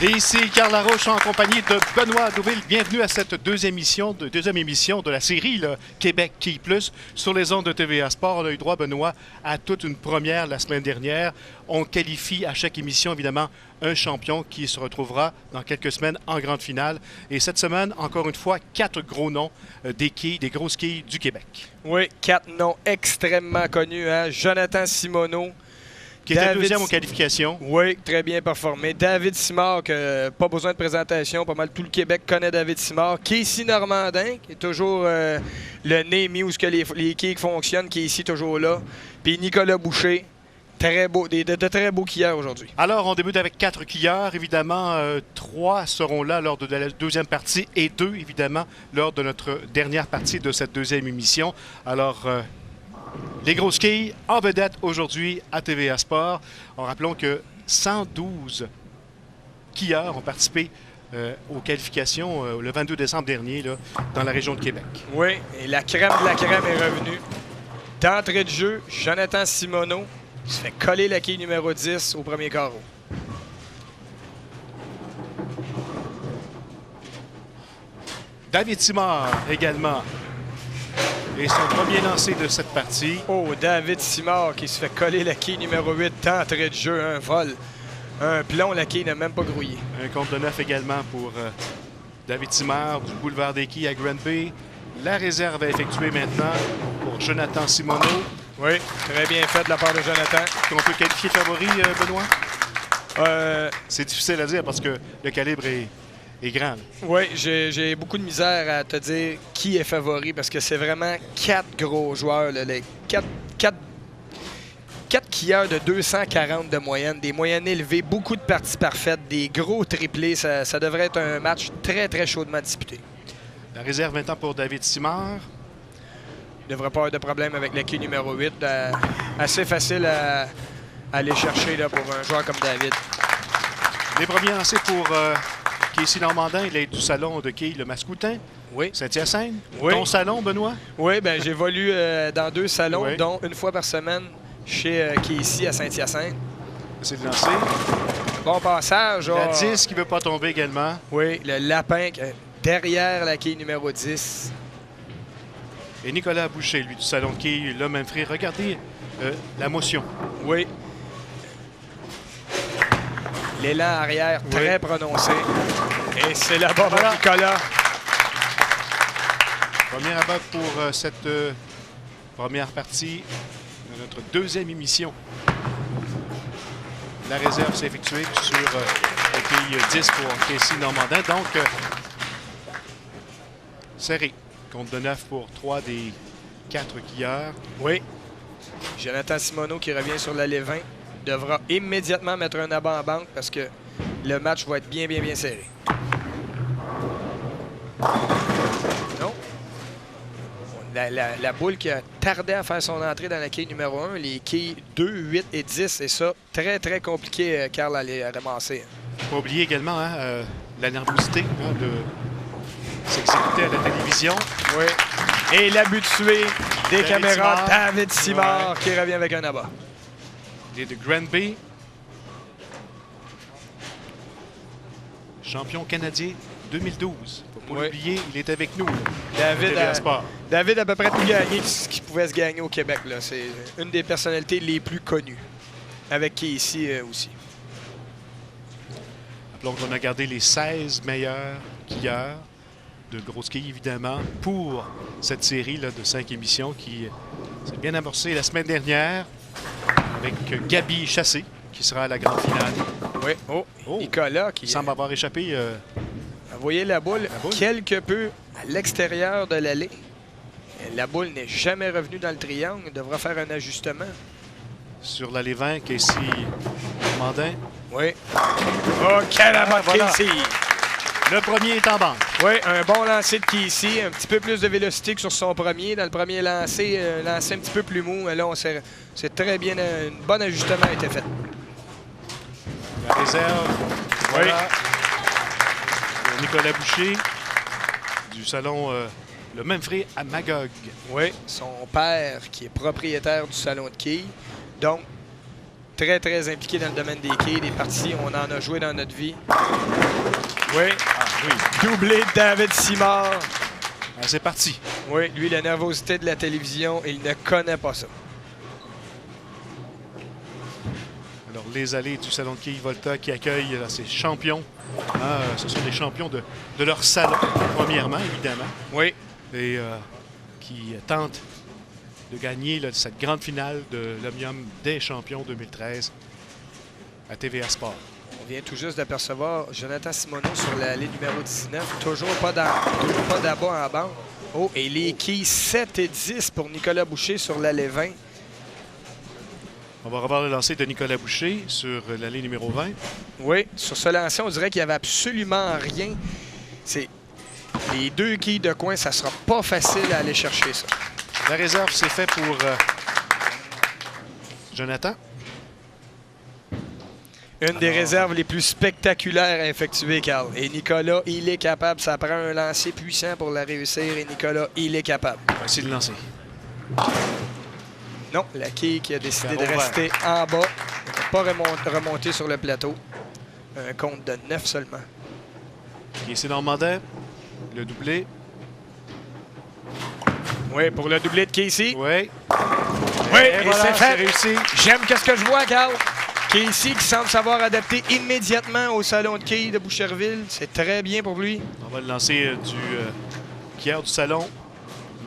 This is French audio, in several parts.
Et ici, Carl Laroche en compagnie de Benoît Douville. Bienvenue à cette deuxième émission de la série là, Québec Quille Plus sur les ondes de TVA Sport. On a eu droit, Benoît, à toute une première la semaine dernière. On qualifie à chaque émission, évidemment, un champion qui se retrouvera dans quelques semaines en grande finale. Et cette semaine, encore une fois, 4 gros noms des grosses quilles du Québec. Oui, 4 noms extrêmement connus. Hein? Jonathan Simoneau. Qui était deuxième aux qualifications. Oui, très bien performé. David Simard, pas besoin de présentation. Pas mal tout le Québec connaît David Simard. Casey Normandin, qui est toujours le nez mis où les quilles fonctionnent, qui est ici toujours là. Puis Nicolas Boucher. Très beau, de très beaux quilleurs aujourd'hui. Alors, on débute avec 4 quilleurs. Évidemment, 3 seront là lors de la deuxième partie et 2, évidemment, lors de notre dernière partie de cette deuxième émission. Alors, les grosses quilles en vedette aujourd'hui à TVA Sport. En rappelant que 112 quilleurs ont participé aux qualifications le 22 décembre dernier là, dans la région de Québec. Oui, et la crème de la crème est revenue. D'entrée de jeu, Jonathan Simoneau se fait coller la quille numéro 10 au premier carreau. David Simard également. Et son premier lancé de cette partie. Oh, David Simard qui se fait coller la quille numéro 8 d'entrée de jeu. Un vol. Un plomb, la quille n'a même pas grouillé. Un compte de 9 également pour David Simard du boulevard des Quilles à Granby. La réserve est effectuée maintenant pour Jonathan Simoneau. Oui, très bien fait de la part de Jonathan. Qu'on peut qualifier favori, Benoît? C'est difficile à dire parce que le calibre est grand. Oui, j'ai beaucoup de misère à te dire qui est favori parce que c'est vraiment 4 gros joueurs. Là, les 4 quilleurs de 240 de moyenne, des moyennes élevées, beaucoup de parties parfaites, des gros triplés. Ça devrait être un match très, très chaudement disputé. La réserve maintenant pour David Simard. Il ne devrait pas avoir de problème avec la quille numéro 8. Assez facile à aller chercher là, pour un joueur comme David. Les premiers lancés pour Casey Normandin, il est du salon de quilles Le Mascoutin. Oui. Saint-Hyacinthe. Oui. Ton salon, Benoît? Oui, bien, j'évolue dans 2 salons, oui. dont une fois par semaine chez Casey à Saint-Hyacinthe. C'est de lancer. Bon passage. La 10 qui ne veut pas tomber également. Oui, le lapin derrière la quille numéro 10. Et Nicolas Boucher, lui, du salon de quilles Le Mainfrey. Regardez la motion. Oui. L'élan arrière très prononcé. Et c'est là-bas pour Nicolas. Premier abat pour cette première partie de notre deuxième émission. La réserve s'est effectuée sur la quille 10 pour Casey Normandin. Donc, serré. Compte de 9 pour 3 des 4 quilleurs. Oui. Jonathan Simoneau qui revient sur l'allée 20 devra immédiatement mettre un abat en banque parce que le match va être bien serré. Non. La boule qui a tardé à faire son entrée dans la quille numéro 1, les quilles 2, 8 et 10, et ça, très, très compliqué, Carl, à les ramasser. Pas oublier également la nervosité de s'exécuter à la télévision. Oui. Et l'habitué des caméras, Simard. David Simard, qui revient avec un abat. Il est de Granby. Champion canadien 2012. Faut pas l'oublier, il est avec nous. David a à peu près tout gagné ce qui pouvait se gagner au Québec. C'est une des personnalités les plus connues. Avec qui ici aussi. Rappelons qu'on a gardé les 16 meilleurs quilleurs de grosses quilles, évidemment, pour cette série là, de 5 émissions qui s'est bien amorcée la semaine dernière avec Gabi Chassé qui sera à la grande finale. Oui. Oh. Nicolas qui semble avoir échappé. Vous voyez la boule quelque peu à l'extérieur de l'allée. La boule n'est jamais revenue dans le triangle. Il devra faire un ajustement. Sur l'allée 20, Casey Normandin. Oui. Oh, quel abat de Casey! Le premier est en banque. Oui, un bon lancer de Casey. Un petit peu plus de vélocité que sur son premier. Dans le premier lancé, un petit peu plus mou. Mais là, c'est très bien. Un bon ajustement a été fait. La réserve. Voilà. Nicolas Boucher du salon Le Mainfrey à Magog. Oui, son père qui est propriétaire du salon de quilles. Donc, très, très impliqué dans le domaine des quilles, des parties. On en a joué dans notre vie. Oui. Ah, oui. Doublé de David Simard. Ah, c'est parti. Oui, lui, la nervosité de la télévision, il ne connaît pas ça. Alors, les allées du Salon de quilles Volta qui accueillent ces champions. Ce sont des champions de leur salon, premièrement, évidemment. Oui. Et qui tentent de gagner là, cette grande finale de l'Omnium des champions 2013 à TVA Sport. On vient tout juste d'apercevoir Jonathan Simoneau sur l'allée numéro 19. Toujours pas d'abat en bande. Oh, et les quilles 7 et 10 pour Nicolas Boucher sur l'allée 20. On va revoir le lancer de Nicolas Boucher sur l'allée numéro 20. Oui, sur ce lancer, on dirait qu'il n'y avait absolument rien. C'est les deux quilles de coin, ça sera pas facile à aller chercher ça. La réserve, c'est fait pour Jonathan. Une des réserves les plus spectaculaires à effectuer, Carl. Et Nicolas, il est capable. Ça prend un lancer puissant pour la réussir. Et Nicolas, il est capable. On va essayer de lancer. Non, la quille qui a décidé de Carreau rester en bas. Elle n'a pas remonté sur le plateau. Un compte de 9 seulement. Casey Normandin, le doublé. Oui, pour le doublé de Casey. Oui. Oui, Et et voilà, c'est fait. réussi. J'aime ce que je vois, Carl. Casey qui semble savoir adapter immédiatement au salon de quilles de Boucherville. C'est très bien pour lui. On va le lancer du quilleur du salon.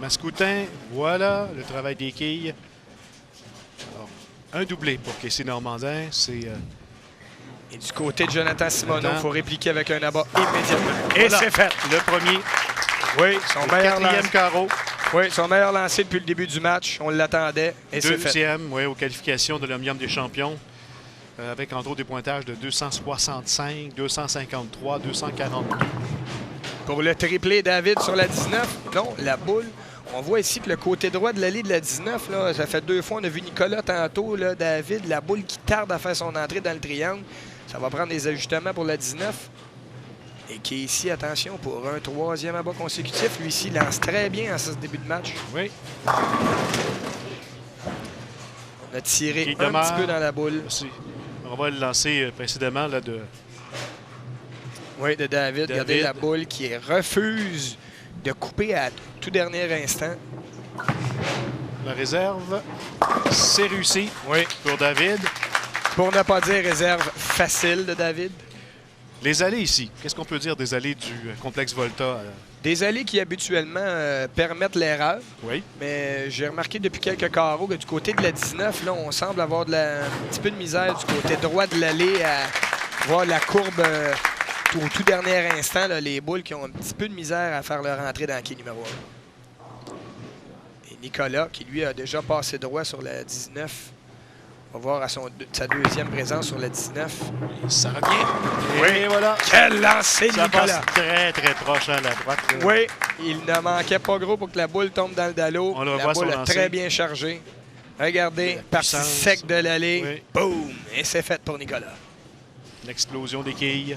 Mascoutin, voilà le travail des quilles. Alors, un doublé pour Casey Normandin. C'est Et du côté de Jonathan Simoneau, il faut répliquer avec un abat immédiatement. Et voilà, c'est fait. le premier. Oui, son meilleur Quatrième lancé. carreau. Oui, son meilleur lancé depuis le début du match. On l'attendait et c'est fait. Deuxième, oui, aux qualifications de l'Omnium des champions. Avec entre autres des pointages de 265, 253, 242. Pour le triplé, David sur la 19. Non, la boule. On voit ici que le côté droit de l'allée de la 19, là, ça fait 2 fois. On a vu Nicolas tantôt, là, David, la boule qui tarde à faire son entrée dans le triangle. Ça va prendre des ajustements pour la 19. Et qui est ici, attention, pour un 3e abat consécutif. Lui ici lance très bien en ce début de match. Oui. On a tiré Qui un demeure petit peu dans la boule. aussi. On va le lancer précédemment là, de Oui, de David. Regardez la boule qui refuse de couper à tout dernier instant. la réserve. C'est réussi Oui. pour David. Pour ne pas dire réserve facile de David. Les allées ici, qu'est-ce qu'on peut dire des allées du complexe Volta? Des allées qui habituellement permettent l'erreur. Oui. Mais j'ai remarqué depuis quelques carreaux que du côté de la 19, là, on semble avoir un petit peu de misère du côté droit de l'allée à voir la courbe au tout dernier instant. Là, les boules qui ont un petit peu de misère à faire leur entrée dans le quai numéro 1. Et Nicolas, qui lui a déjà passé droit sur la 19. On va voir à sa deuxième présence sur la 19. Ça revient. Oui. Et voilà. Quel lancer de Ça Nicolas! passe très, très proche à la droite. Là. Oui, il ne manquait pas gros pour que la boule tombe dans le dallo. On le La voit boule son a lancer. très bien chargé. Regardez, La partie puissance. sec de l'allée. Oui. Boum! Et c'est fait pour Nicolas. L'explosion des quilles.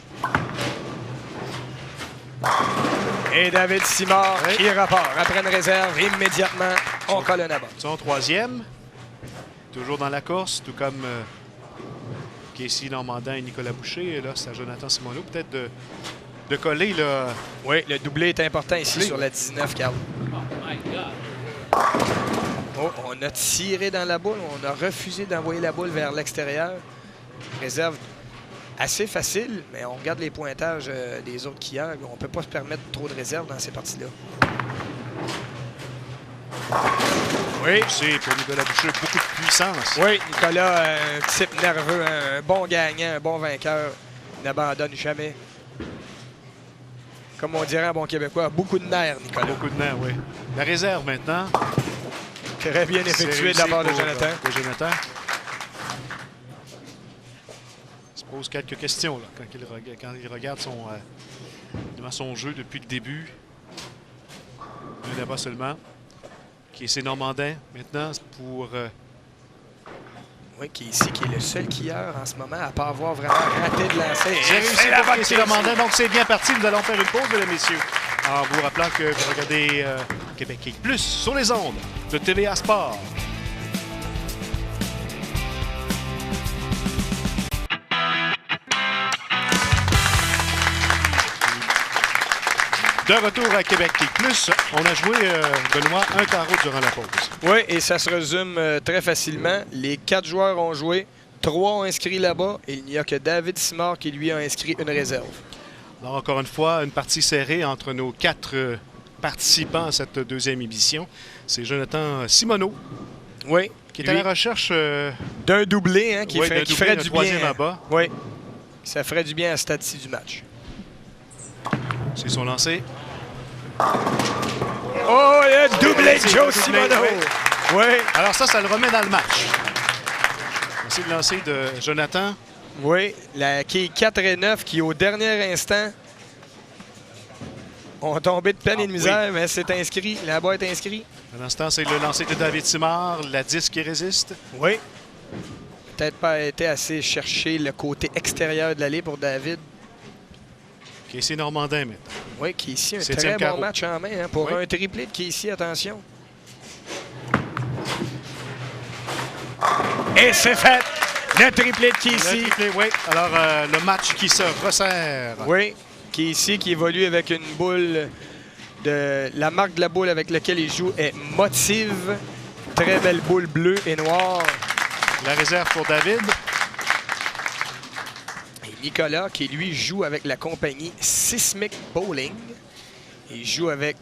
Et David Simard Oui. qui repart après une réserve. Immédiatement, on colle un abat. Son troisième. Toujours dans la course, tout comme Casey Normandin et Nicolas Boucher. Et là, c'est à Jonathan Simoneau. Peut-être de coller là. Oui, le doublé est important ici sur la 19, Carl. Oh, on a tiré dans la boule. On a refusé d'envoyer la boule vers l'extérieur. Réserve assez facile, mais on regarde les pointages des autres quilleurs. On ne peut pas se permettre trop de réserve dans ces parties-là. Oui. C'est pour Nicolas Boucher beaucoup de puissance. Oui, Nicolas, un type nerveux, un bon gagnant, un bon vainqueur. Il n'abandonne jamais. Comme on dirait en bon québécois, beaucoup de nerfs, Nicolas. Beaucoup de nerfs, oui. La réserve maintenant. Très bien effectué C'est de la part de réussi Jonathan. pour Jonathan. Il se pose quelques questions là, quand il regarde son jeu depuis le début. Un abat seulement. C'est Normandin maintenant pour Oui, qui est ici, qui est le seul quilleur en ce moment à ne pas avoir vraiment raté de lancer. c'est réussi pour Casey Normandin. Donc c'est bien parti. Nous allons faire une pause, mesdames et messieurs. En vous rappelant que vous regardez Québec Quilles Plus sur les ondes de TVA Sport. De retour à Québec League Plus, on a joué, Benoît, un carreau durant la pause. Oui, et ça se résume très facilement. Les 4 joueurs ont joué, 3 ont inscrit là-bas, et il n'y a que David Simard qui, lui, a inscrit une réserve. Alors, encore une fois, une partie serrée entre nos 4 participants à cette deuxième émission. C'est Jonathan Simoneau. Oui. Qui est à la recherche d'un doublé, hein, qui ferait du bien. À bas. Oui. Ça ferait du bien à ce stade-ci du match. C'est son lancé. Oh, le doublé de Joe Simoneau! Oui. Alors ça le remet dans le match. C'est le lancer de Jonathan. Oui, qui est 4 et 9, qui au dernier instant ont tombé de peine et de misère, mais c'est inscrit. Là-bas est inscrit. À l'instant, c'est le lancer de David Simard, la 10 qui résiste. Oui. Peut-être pas été assez chercher le côté extérieur de l'allée pour David. Casey Normandin maintenant. Oui, Casey, un très bon match en main hein, pour un triplé de Casey, attention. Et c'est fait! Le triplé de Casey. Le triplé, oui. Alors, le match qui se resserre. Oui, Casey qui évolue avec une boule de... La marque de la boule avec laquelle il joue est Motive. Très belle boule bleue et noire. La réserve pour David. Et Nicolas qui, lui, joue avec la compagnie Sismic Bowling. Il joue avec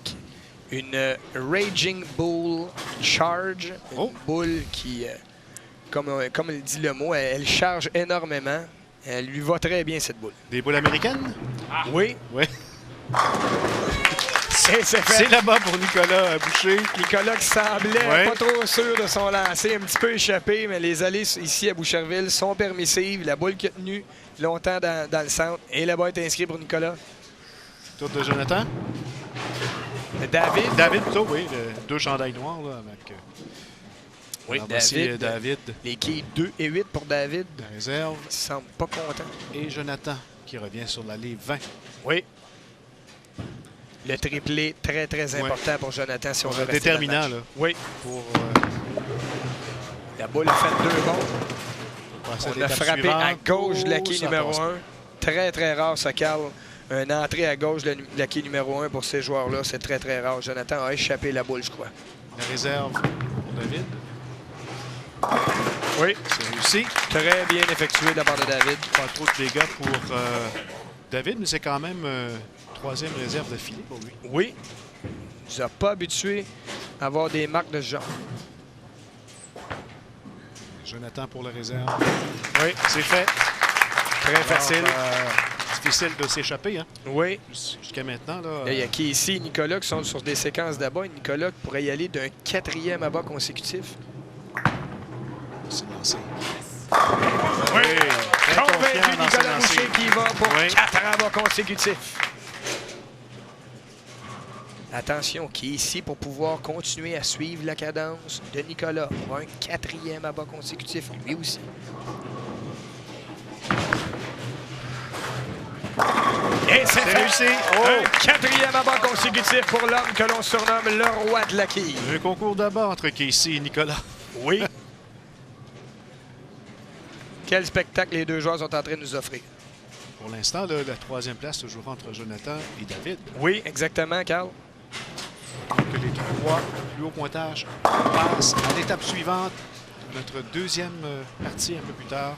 une Raging Bull Charge. Une boule qui... Comme il dit le mot, elle charge énormément. Elle lui va très bien, cette boule. Des boules américaines? Oui. Oui. C'est là-bas pour Nicolas Boucher. Nicolas qui semblait pas trop sûr de son lancer, un petit peu échappé, mais les allées ici à Boucherville sont permissives. La boule qui a tenu longtemps dans le centre. Et là-bas est inscrit pour Nicolas. Tour de Jonathan. David. David plutôt, oui. 2 chandails noirs là, avec... Oui, David. Les quilles 2 et 8 pour David. La réserve. Il semble pas content. Et Jonathan qui revient sur l'allée 20. Oui. Le triplé très, très important pour Jonathan si on veut rester déterminant, dans le match. Là. Oui. Pour, la boule a fait 2 bons. On a frappé à gauche de la quille numéro 1. Très, très rare, ça, Carl. Une entrée à gauche de la quille numéro 1 pour ces joueurs-là. C'est très, très rare. Jonathan a échappé la boule, je crois. La réserve pour David. Oui. C'est réussi. Très bien effectué de la part de David. Pas trop de dégâts pour David, mais c'est quand même 3e réserve de filet pour lui. Oui. Il ne nous a pas habitués à avoir des marques de ce genre. Jonathan pour la réserve. Oui. C'est fait. Très facile. Difficile de s'échapper. Hein? Oui. Jusqu'à maintenant. Là, il y a qui ici, Nicolas, qui sont sur des séquences d'abat. Nicolas pourrait y aller d'un 4e abat consécutif. C'est lancé. Oui. Convaincu Nicolas Boucher qui va pour 4 abats consécutifs. Attention, qui est ici pour pouvoir continuer à suivre la cadence de Nicolas pour un 4e abat consécutif, lui aussi. Et c'est réussi. Un 4e abat consécutif pour l'homme que l'on surnomme le roi de la quille. Un concours d'abat entre Casey et Nicolas. Oui. Quel spectacle les deux joueurs sont en train de nous offrir. Pour l'instant, la 3e place se jouera entre Jonathan et David. Oui, exactement, Carl. Que les 3 plus haut pointage passent à l'étape suivante. Notre 2e partie un peu plus tard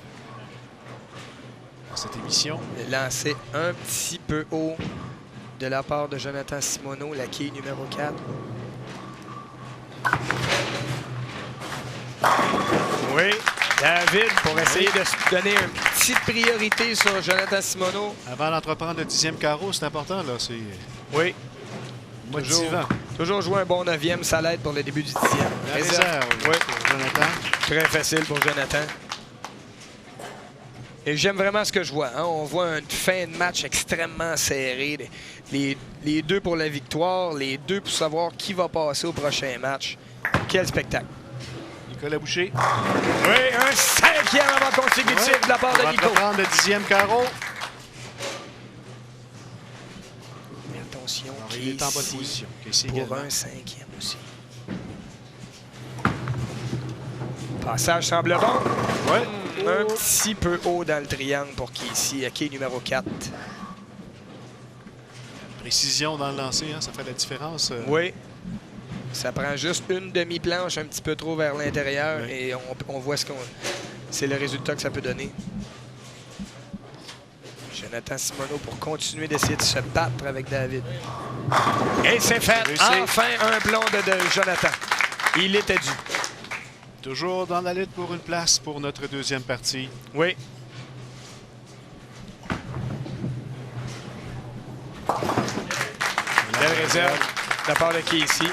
dans cette émission. Lancé un petit peu haut de la part de Jonathan Simoneau, la quille numéro 4. Oui, David, pour essayer de se donner une petite priorité sur Jonathan Simoneau. Avant d'entreprendre le 10e carreau, c'est important, là. C'est oui. Motivant. Toujours jouer un bon 9e, ça l'aide pour le début du 10e. La réserve, oui, pour Jonathan. Très facile pour Jonathan. Et j'aime vraiment ce que je vois. Hein? On voit une fin de match extrêmement serrée. Les deux pour la victoire, les deux pour savoir qui va passer au prochain match. Quel spectacle. Nicolas Boucher. Oui, un 5e avant consécutif de la part de Nico. On va prendre le 10e carreau. Mais attention, il est en bonne position. Pour un 5e aussi. Passage semble bon. Oui. Un petit peu haut dans le triangle pour Casey, à quai numéro 4. Précision dans le lancer, hein, ça fait la différence. Oui. Ça prend juste une demi-planche un petit peu trop vers l'intérieur Oui. et on voit c'est le résultat que ça peut donner. Jonathan Simoneau pour continuer d'essayer de se battre avec David. Et c'est fait! Enfin un plomb de Jonathan. Il était dû. Toujours dans la lutte pour une place pour notre deuxième partie. Oui. Belle réserve de la part de Casey.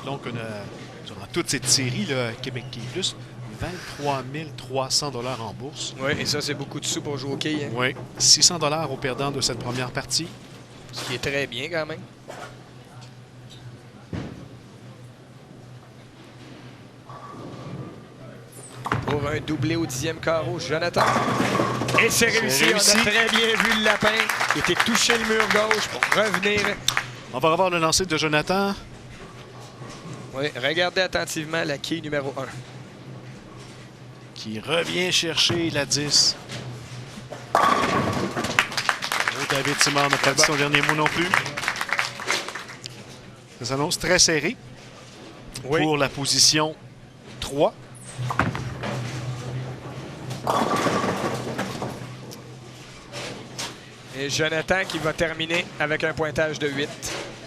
Donc, on a, durant toute cette série, là, Québec Quai Plus, 23 300 $ en bourse. Oui, et ça, c'est beaucoup de sous pour jouer au quai. Hein? Oui. 600 $ au perdant de cette première partie. Ce qui est très bien quand même. Pour un doublé au 10e carreau, Jonathan. Et c'est réussi. On a très bien vu le lapin. Il était touché le mur gauche pour revenir. On va revoir le lancer de Jonathan. Oui, regardez attentivement la quille numéro 1. Qui revient chercher la 10. Oh, David Simard n'a pas dit son dernier mot non plus. Ça s'annonce très serré pour la position 3. Et Jonathan qui va terminer avec un pointage de 8.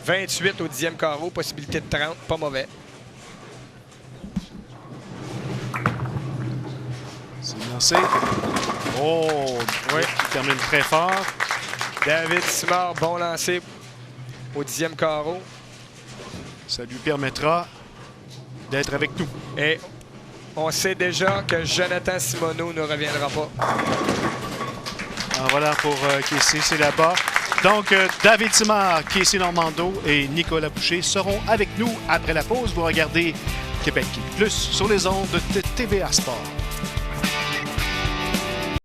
28 au 10e carreau, possibilité de 30, pas mauvais. C'est lancé. Oh, oui, qui termine très fort. David Simard, bon lancer au 10e carreau. Ça lui permettra d'être avec nous. Et on sait déjà que Jonathan Simoneau ne reviendra pas. Alors voilà pour Casey, c'est là-bas. Donc, David Simard, Casey Normando et Nicolas Boucher seront avec nous après la pause. Vous regardez Québec Plus sur les ondes de TVA Sport.